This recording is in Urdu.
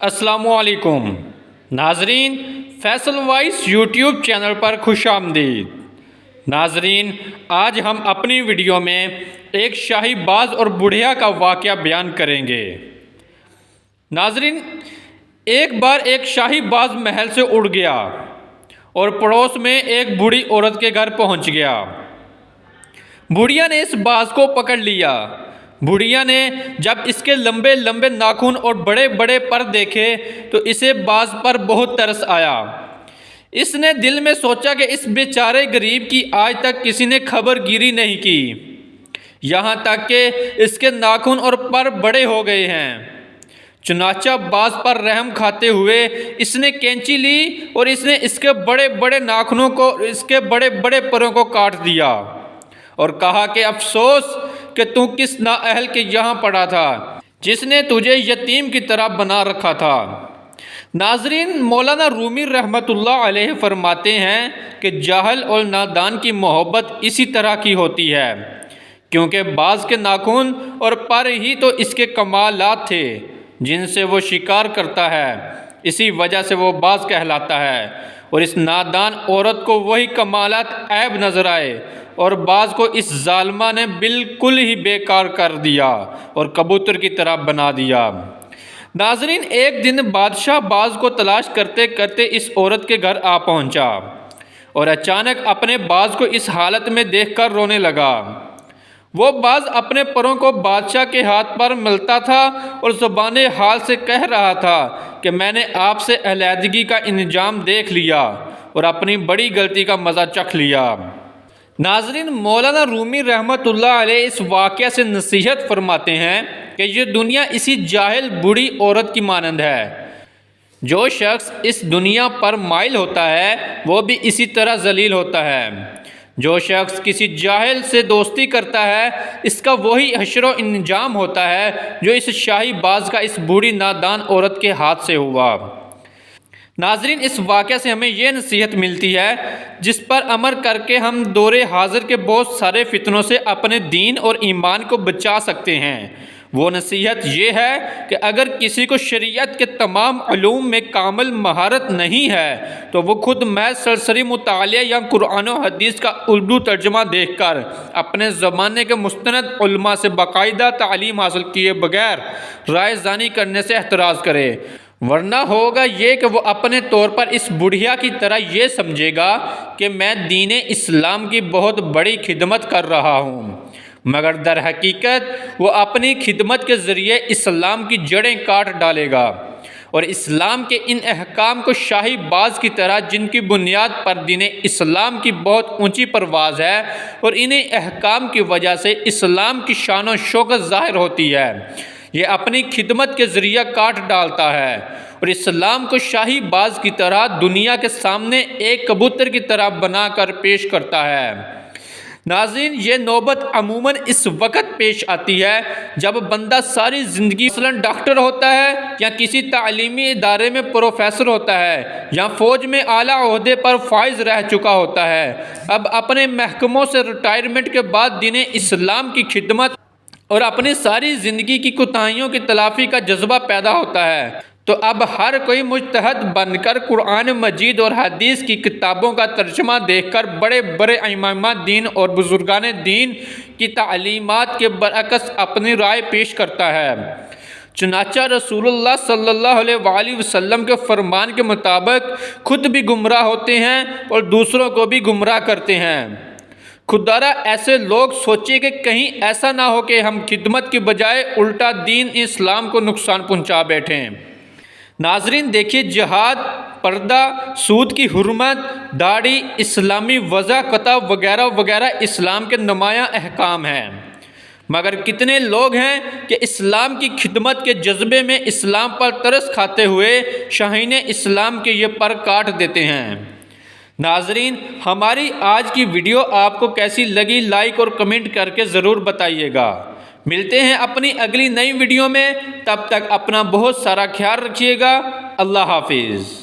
السلام علیکم ناظرین، فیصل وائس یوٹیوب چینل پر خوش آمدید۔ ناظرین، آج ہم اپنی ویڈیو میں ایک شاہی باز اور بڑھیا کا واقعہ بیان کریں گے۔ ناظرین، ایک بار ایک شاہی باز محل سے اڑ گیا اور پڑوس میں ایک بوڑھی عورت کے گھر پہنچ گیا۔ بڑھیا نے اس باز کو پکڑ لیا۔ بڑھیا نے جب اس کے لمبے لمبے ناخن اور بڑے بڑے پر دیکھے تو اسے باز پر بہت ترس آیا۔ اس نے دل میں سوچا کہ اس بیچارے غریب کی آج تک کسی نے خبر گیری نہیں کی، یہاں تک کہ اس کے ناخن اور پر بڑے ہو گئے ہیں۔ چنانچہ باز پر رحم کھاتے ہوئے اس نے کینچی لی اور اس نے اس کے بڑے بڑے ناخنوں کو، اس کے بڑے بڑے پروں کو کاٹ دیا اور کہا کہ افسوس کہ تو کس نااہل کے یہاں پڑا تھا جس نے تجھے یتیم کی طرح بنا رکھا تھا۔ ناظرین، مولانا رومی رحمۃ اللہ علیہ فرماتے ہیں کہ جاہل اور نادان کی محبت اسی طرح کی ہوتی ہے، کیونکہ باز کے ناخن اور پر ہی تو اس کے کمالات تھے جن سے وہ شکار کرتا ہے، اسی وجہ سے وہ باز کہلاتا ہے، اور اس نادان عورت کو وہی کمالات عیب نظر آئے اور باز کو اس ظالمہ نے بالکل ہی بیکار کر دیا اور کبوتر کی طرح بنا دیا۔ ناظرین، ایک دن بادشاہ باز کو تلاش کرتے کرتے اس عورت کے گھر آ پہنچا اور اچانک اپنے باز کو اس حالت میں دیکھ کر رونے لگا۔ وہ باز اپنے پروں کو بادشاہ کے ہاتھ پر ملتا تھا اور زبان حال سے کہہ رہا تھا کہ میں نے آپ سے علیحدگی کا انجام دیکھ لیا اور اپنی بڑی غلطی کا مزہ چکھ لیا۔ ناظرین، مولانا رومی رحمۃ اللہ علیہ اس واقعہ سے نصیحت فرماتے ہیں کہ یہ دنیا اسی جاہل بوڑھی عورت کی مانند ہے۔ جو شخص اس دنیا پر مائل ہوتا ہے وہ بھی اسی طرح ذلیل ہوتا ہے۔ جو شخص کسی جاہل سے دوستی کرتا ہے اس کا وہی حشر و انجام ہوتا ہے جو اس شاہی باز کا اس بوڑھی نادان عورت کے ہاتھ سے ہوا۔ ناظرین، اس واقعہ سے ہمیں یہ نصیحت ملتی ہے جس پر عمل کر کے ہم دور حاضر کے بہت سارے فتنوں سے اپنے دین اور ایمان کو بچا سکتے ہیں۔ وہ نصیحت یہ ہے کہ اگر کسی کو شریعت کے تمام علوم میں کامل مہارت نہیں ہے تو وہ خود محض سرسری مطالعہ یا قرآن و حدیث کا اردو ترجمہ دیکھ کر اپنے زمانے کے مستند علماء سے باقاعدہ تعلیم حاصل کیے بغیر رائے دانی کرنے سے احتراز کرے، ورنہ ہوگا یہ کہ وہ اپنے طور پر اس بڑھیا کی طرح یہ سمجھے گا کہ میں دین اسلام کی بہت بڑی خدمت کر رہا ہوں، مگر در حقیقت وہ اپنی خدمت کے ذریعے اسلام کی جڑیں کاٹ ڈالے گا اور اسلام کے ان احکام کو شاہی باز کی طرح جن کی بنیاد پر دین اسلام کی بہت اونچی پرواز ہے اور انہیں احکام کی وجہ سے اسلام کی شان و شوکت ظاہر ہوتی ہے، یہ اپنی خدمت کے ذریعہ کاٹ ڈالتا ہے اور اسلام کو شاہی باز کی طرح دنیا کے سامنے ایک کبوتر کی طرح بنا کر پیش کرتا ہے۔ ناظرین، یہ نوبت عموماً اس وقت پیش آتی ہے جب بندہ ساری زندگی مثلاً ڈاکٹر ہوتا ہے یا کسی تعلیمی ادارے میں پروفیسر ہوتا ہے یا فوج میں اعلیٰ عہدے پر فائز رہ چکا ہوتا ہے، اب اپنے محکموں سے ریٹائرمنٹ کے بعد دین اسلام کی خدمت اور اپنی ساری زندگی کی کوتاہیوں کی تلافی کا جذبہ پیدا ہوتا ہے، تو اب ہر کوئی مجتہد بن کر قرآن مجید اور حدیث کی کتابوں کا ترجمہ دیکھ کر بڑے بڑے امامہ دین اور بزرگان دین کی تعلیمات کے برعکس اپنی رائے پیش کرتا ہے۔ چنانچہ رسول اللہ صلی اللہ علیہ وآلہ وسلم کے فرمان کے مطابق خود بھی گمراہ ہوتے ہیں اور دوسروں کو بھی گمراہ کرتے ہیں۔ خدارا ایسے لوگ سوچے کہ کہیں ایسا نہ ہو کہ ہم خدمت کی بجائے الٹا دین اسلام کو نقصان پہنچا بیٹھیں۔ ناظرین، دیکھیے، جہاد، پردہ، سود کی حرمت، داڑھی، اسلامی وضع قطع وغیرہ وغیرہ اسلام کے نمایاں احکام ہیں، مگر کتنے لوگ ہیں کہ اسلام کی خدمت کے جذبے میں اسلام پر ترس کھاتے ہوئے شاہین اسلام کے یہ پر کاٹ دیتے ہیں۔ ناظرین، ہماری آج کی ویڈیو آپ کو کیسی لگی لائک اور کمنٹ کر کے ضرور بتائیے گا۔ ملتے ہیں اپنی اگلی نئی ویڈیو میں، تب تک اپنا بہت سارا خیال رکھیے گا۔ اللہ حافظ۔